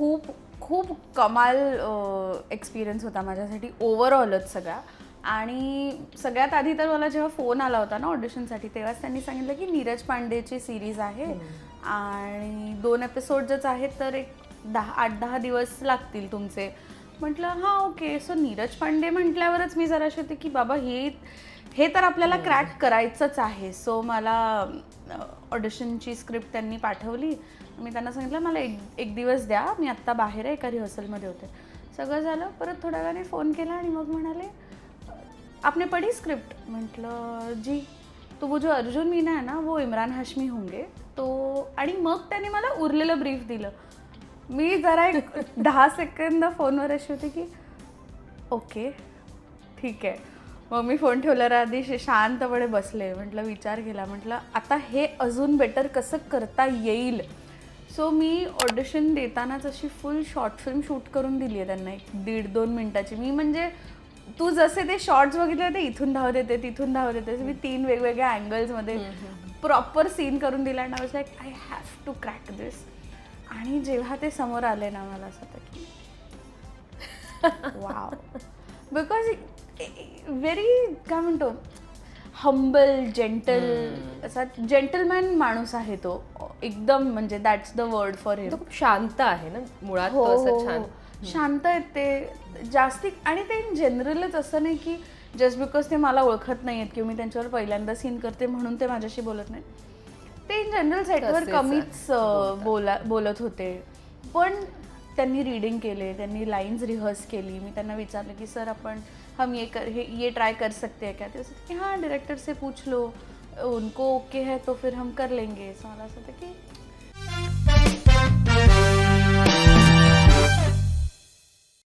खूप खूप कमाल एक्सपिरियन्स होता माझ्यासाठी ओव्हरऑलच सगळा. आणि सगळ्यात आधी तर मला जेव्हा फोन आला होता ना ऑडिशनसाठी, तेव्हाच त्यांनी सांगितलं की नीरज पांडेची सिरीज आहे आणि 2 एपिसोड्सच आहेत, तर एक 8-10 दिवस लागतील तुमचे. म्हटलं हां ओके. सो नीरज पांडे म्हटल्यावरच मी जराशी होते की बाबा हे तर आपल्याला क्रॅक करायचंच आहे. सो मला ऑडिशनची स्क्रिप्ट त्यांनी पाठवली. मी त्यांना सांगितलं मला एक दिवस द्या, मी आत्ता बाहेर आहे, एका रिहर्सलमध्ये होते. सगळं झालं. परत थोड्या वेळाने फोन केला आणि मग म्हणाले आपने पढ़ी स्क्रिप्ट? म्हटलं जी. तो वो जो अर्जुन मीना है ना वो इमरान हाशमी होंगे. तो आणि मग त्याने मला उरलेलं ब्रीफ दिलं. मी जरा एक 10 सेकंद फोनवर अशी होती की ओके ठीक आहे. मग मी फोन ठेवल्यावर आधी शांतपणे बसले. म्हटलं विचार केला. म्हटलं आता हे अजून बेटर कसं करता येईल. सो मी ऑडिशन देतानाच अशी फुल शॉर्ट फिल्म शूट करून दिली आहे त्यांना, 1-1.5-2 मिनिटाची. मी म्हणजे तू जसे ते शॉर्ट्स बघितले ते इथून धावत येते तिथून धावत येते, मी 3 वेगवेगळ्या अँगल्समध्ये प्रॉपर सीन करून दिला. आणि I was like I have to crack this. आणि जेव्हा ते समोर आले ना मला असं होतं की वाव. बिकॉज व्हेरी काय म्हणतो हंबल जेंटल, असा जेंटलमॅन माणूस आहे तो एकदम. म्हणजे दॅट्स द वर्ड फॉर हिम. खूप शांत आहे ना मुळात. हो, असं छान शांत आहेत ते जास्ती. आणि ते इन जनरलच असं नाही की जस्ट बिकॉज ते मला ओळखत नाही आहेत किंवा मी त्यांच्यावर पहिल्यांदा सीन करते म्हणून ते माझ्याशी बोलत नाहीत. ते इन जनरल सेटवर कमीच बोलत होते. पण त्यांनी रीडिंग केले, त्यांनी लाईन्स रिहर्स केली. मी त्यांना विचारलं की सर आपण हम ये ट्राई कर सकते हैं क्या? ते असं की हाँ डायरेक्टर से पूछ लो, उनको ओके है तो फिर हम कर लेंगे. असं मला असं होतं की